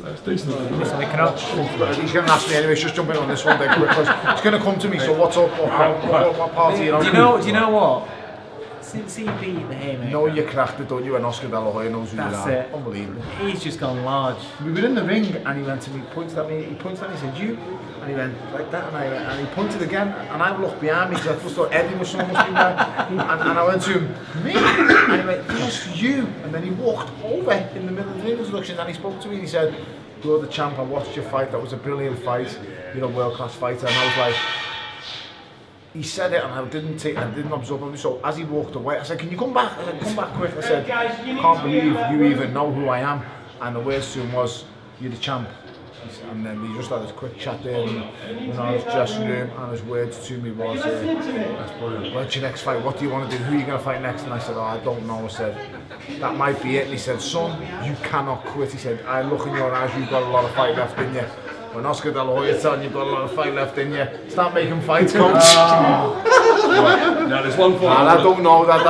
That's decent. He's going to ask me anyway. Just jump in on this one, Dick, because it's going to come to me. So what's up? What party are you on? Do you know what? Since he beat the Haymaker. No, you cracked it, don't you? And Oscar De La Hoya knows who you are. That's it. Unbelievable. He's just gone large. We were in the ring and he went to me, he pointed at me, he said, you? And he went like that, and he pointed again, and I looked behind me because I just thought Eddie was someone must be there. And I went to him, me? And he went, yes, you. And then he walked over in the middle of the ring introduction and he spoke to me and he said, you're the champ, I watched your fight, that was a brilliant fight, you're a world-class fighter. And I was like, he said it and I didn't absorb it. So as he walked away, I said, can you come back? I said, come back quick. I said, I can't believe you even know who I am. And the words to him was, you're the champ. And then we just had this quick chat there in our dressing room, and his words to me was, that's brilliant. What's your next fight? What do you want to do? Who are you going to fight next? And I said, oh, I don't know. I said, that might be it. And he said, son, you cannot quit. He said, I look in your eyes, you've got a lot of fight left in you. When Oscar De La Hoya telling you've got a lot of fight left in you, start making fights, coach. Right. Now there's one fight. I don't know that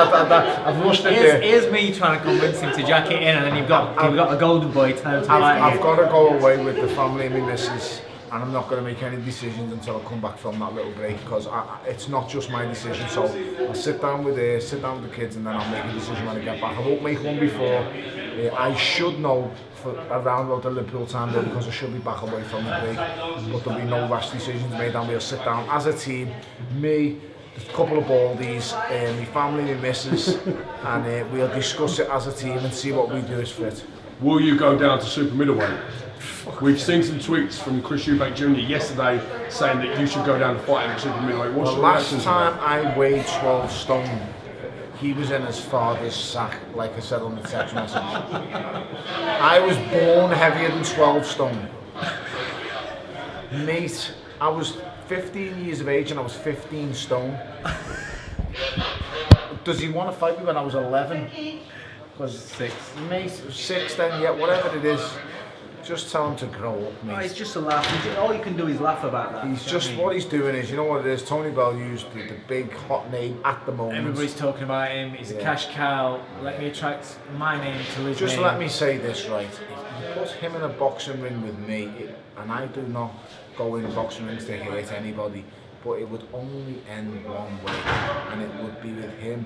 I've rushed it there. Here's me trying to convince him to jack it in, and then you've got a golden boy telling him to I've got to go away with the family and my missus, and I'm not going to make any decisions until I come back from that little break, because it's not just my decision. So I'll sit down with the kids, and then I'll make a decision when I get back. I won't make one before. I should know for around about the Liverpool time though, because I should be back away from the break, but there'll be no rash decisions made, and we'll sit down as a team, me, a couple of baldies, my family, my missus, and we'll discuss it as a team and see what we do is fit. Will you go down to super middleweight? We've seen some tweets from Chris Eubank Jr. yesterday saying that you should go down to fighting at super middleweight. What's the last time I weighed 12 stone, he was in his father's sack, like I said on the text message. I was born heavier than 12 stone. Mate, I was 15 years of age and I was 15 stone. Does he want to fight me when I was 11? Was 6. Mate, 6 then, yeah, whatever it is. Just tell him to grow up, mate. Oh, it's just a laugh. All you can do is laugh about that. He's just, what he's doing is, you know what it is, Tony Bellew's the big hot name at the moment. Everybody's talking about him, he's a cash cow, let me attract my name to his Just name. let me say this, right, if you put him in a boxing ring with me, and I do not go in boxing rings to hurt anybody, but it would only end one way, and it would be with him.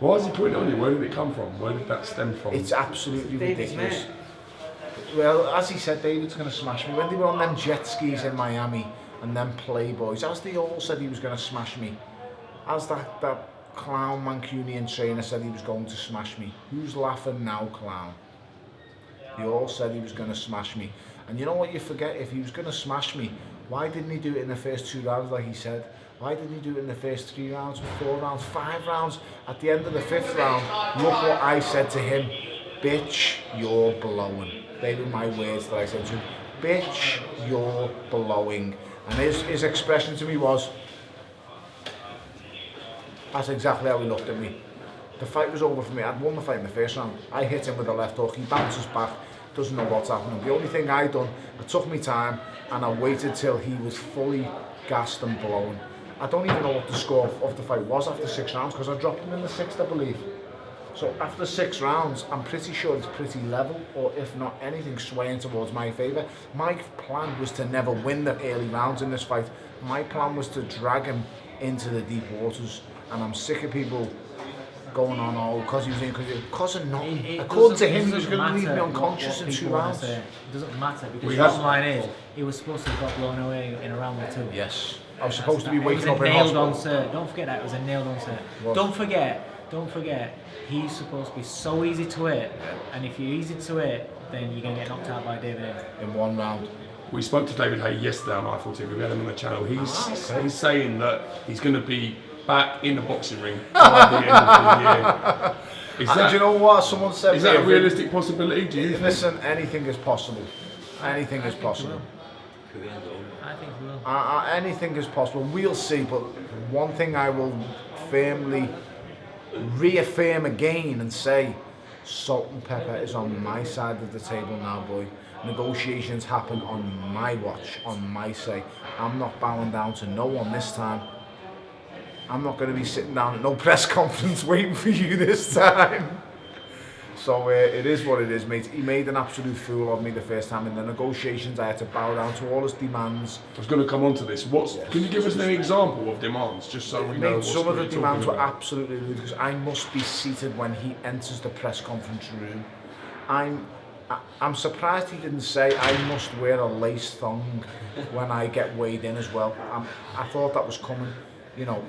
Why is he putting it on you? Where did it come from? Where did that stem from? It's absolutely ridiculous. Well, as he said, David's going to smash me. When they were on them jet skis in Miami and them Playboys, as they all said he was going to smash me, as that clown Mancunian trainer said he was going to smash me. Who's laughing now, clown? They all said he was going to smash me. And you know what you forget? If he was going to smash me, why didn't he do it in the first 2 rounds like he said? Why didn't he do it in the first 3 rounds, 4 rounds, 5 rounds? At the end of the 5th round, look what I said to him. Bitch, you're blowing. They were my words that I said to him. Bitch, you're blowing. And his expression to me was, that's exactly how he looked at me. The fight was over for me. I'd won the fight in the first round. I hit him with a left hook. He bounces back, doesn't know what's happening. The only thing I done, I took my time and I waited till he was fully gassed and blown. I don't even know what the score of the fight was after 6 rounds, because I dropped him in the 6th, I believe. So after 6 rounds, I'm pretty sure it's pretty level, or if not anything, swaying towards my favour. My plan was to never win the early rounds in this fight. My plan was to drag him into the deep waters, and I'm sick of people going on, oh, because he was in, because of nothing. According to him, he was going to leave me unconscious in 2 rounds. It doesn't matter, because the bottom line is, he was supposed to have got blown away in a round or 2. Yes. I was supposed to be waking up in hospital. It was a nailed-on cert. Don't forget that, it was a nailed-on cert. Don't forget, he's supposed to be so easy to hit, and if you're easy to hit, then you're going to get knocked out by David Haye. In 1 round. We spoke to David Haye yesterday on iFootball. We had him on the channel. He's saying that he's going to be back in the boxing ring by the end of the year. Do you know what someone said? Is that a realistic possibility? Do you think? Listen, anything is possible. Anything is possible. I think we will. Anything is possible. We'll see. But one thing I will firmly reaffirm again and say, salt and pepper is on my side of the table now, boy. Negotiations happen on my watch, on my say. I'm not bowing down to no one this time. I'm not going to be sitting down at no press conference waiting for you this time. So it is what it is, mate. He made an absolute fool of me the first time in the negotiations. I had to bow down to all his demands. I was going to come on to this. Can you give us an example of demands, just so we know? Some of the demands were absolutely ludicrous. I must be seated when he enters the press conference room. I'm surprised he didn't say I must wear a lace thong when I get weighed in as well. I thought that was coming, you know.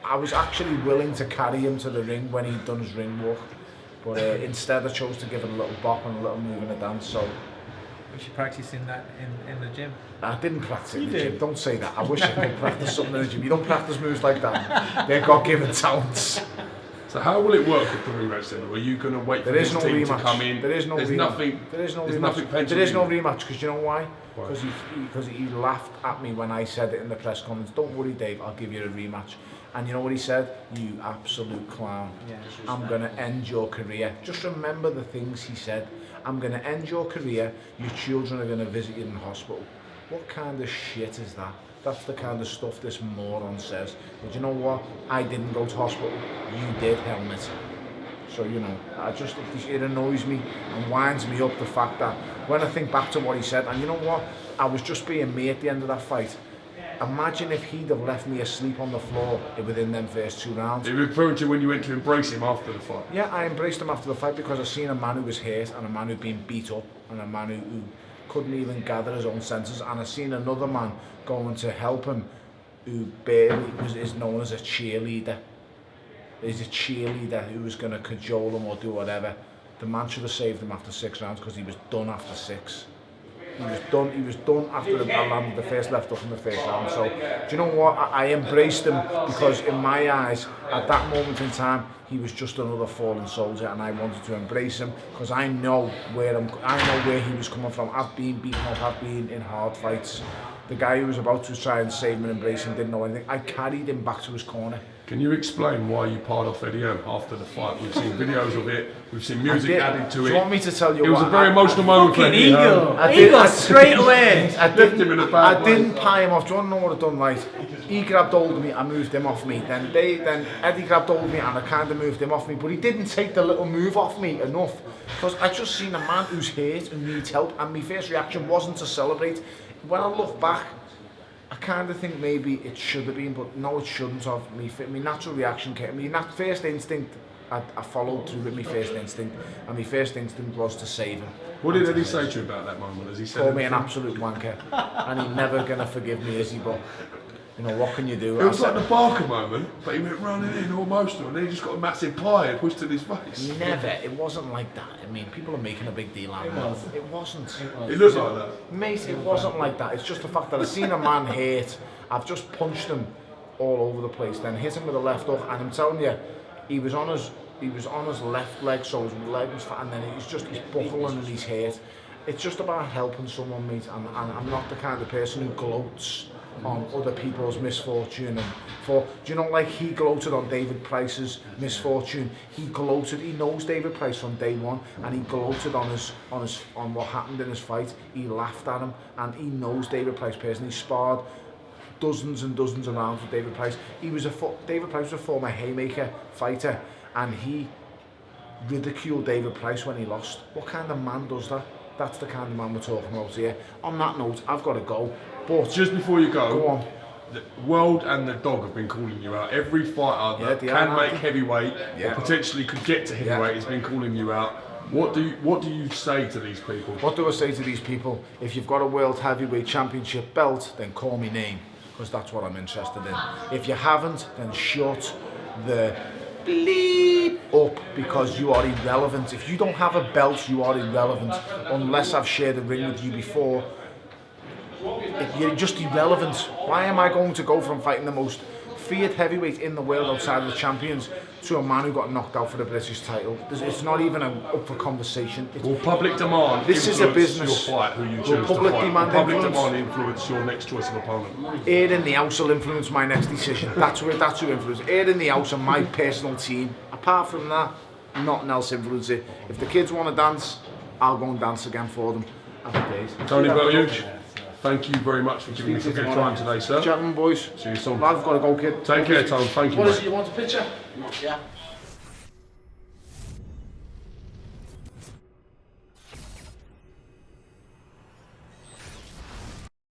I was actually willing to carry him to the ring when he'd done his ring walk, but instead I chose to give it a little bop and a little move and a dance. So we should practice in that in the gym. I didn't practice in the gym. Don't say that. I wish I could practice something in the gym. You don't practice moves like that. They're God-given talents. So how will it work with the rematch then? Are you going to wait for this team to come in? There is no rematch. There is no rematch because you know why? Because he laughed at me when I said it in the press conference. Don't worry, Dave. I'll give you a rematch. And you know what he said? You absolute clown. I'm going to end your career. Just remember the things he said. I'm going to end your career. Your children are going to visit you in hospital. What kind of shit is that? That's the kind of stuff this moron says. But you know what? I didn't go to hospital. You did, helmet. So, you know, it annoys me and winds me up the fact that when I think back to what he said, and you know what? I was just being me at the end of that fight. Imagine if he'd have left me asleep on the floor within them first 2 rounds. Are you referring to when you went to embrace him after the fight? Yeah, I embraced him after the fight because I seen a man who was hurt and a man who'd been beat up and a man who couldn't even gather his own senses, and I seen another man going to help him who barely is known as a cheerleader. He's a cheerleader who was going to cajole him or do whatever. The man should have saved him after 6 rounds because he was done after 6. He was done after I landed the first left hook in the first round. So, do you know what? I embraced him because in my eyes, at that moment in time, he was just another fallen soldier, and I wanted to embrace him because I know where he was coming from. I've been beaten up, I've been in hard fights. The guy who was about to try and save him and embrace him didn't know anything. I carried him back to his corner. Can you explain why you parred off Eddie after the fight? We've seen videos of it, we've seen music added to it. Do you want me to tell you It was a very emotional moment for Eddie. He got straight away. I didn't pie him off. Do you want to know what I done right? He grabbed hold of me, I moved him off me. Then Eddie grabbed hold of me and I kind of moved him off me. But he didn't take the little move off me enough. Because I just seen a man who's hurt and needs help. And my first reaction wasn't to celebrate. When I look back, I kind of think maybe it should have been, but no, it shouldn't have. My natural reaction came. My first instinct, I followed through with my first instinct, and my first instinct was to save him. What did Eddie say to you about that moment? As he said, called me an absolute wanker, and he's never gonna forgive me, is he? But you know, what can you do? It was like the Barker moment, but he went running in all emotional, and then he just got a massive pie and pushed to his face. Never. It wasn't like that. I mean, people are making a big deal out of it. It wasn't. It looked like that. Mate, it wasn't like that. It's just the fact that I've seen a man hurt. I've just punched him all over the place, then hit him with a left hook, and I'm telling you, he was on his left leg, so his leg was fat, and then he's buckling and he's hurt. It's just about helping someone, mate, and I'm not the kind of person who gloats on other people's misfortune. And do you know, like he gloated on David Price's misfortune. He knows David Price from day one, and he gloated on what happened in his fight. He laughed at him, and he knows David Price personally. He sparred dozens and dozens of rounds with David Price. David Price was a former haymaker fighter, and he ridiculed David Price when he lost. What kind of man does that? That's the kind of man we're talking about here. On that note, I've got to go. But just before you go on. The World and the Dog have been calling you out. Every fighter that can make heavyweight or potentially could get to heavyweight has been calling you out. What do you say to these people? What do I say to these people? If you've got a World Heavyweight Championship belt, then call me name, because that's what I'm interested in. If you haven't, then shut the bleep up, because you are irrelevant. If you don't have a belt, you are irrelevant. Unless I've shared a ring with you before, you're just irrelevant. Why am I going to go from fighting the most feared heavyweight in the world outside of the champions to a man who got knocked out for the British title? It's not even up for conversation. Will public demand this is a business. Your fight, who you choose public to fight? demand Will public demand influence your next choice of opponent? Here in the house will influence my next decision. That's who influence. Here in the house and my personal team. Apart from that, nothing else influences it. If the kids want to dance, I'll go and dance again for them. Happy days. Tony Bellew, thank you very much for giving us a good time today, sir. Gentlemen, boys. See you soon. I've got to go, kid. Take care, Tom. Thank you. What is it? You want a picture? Yeah.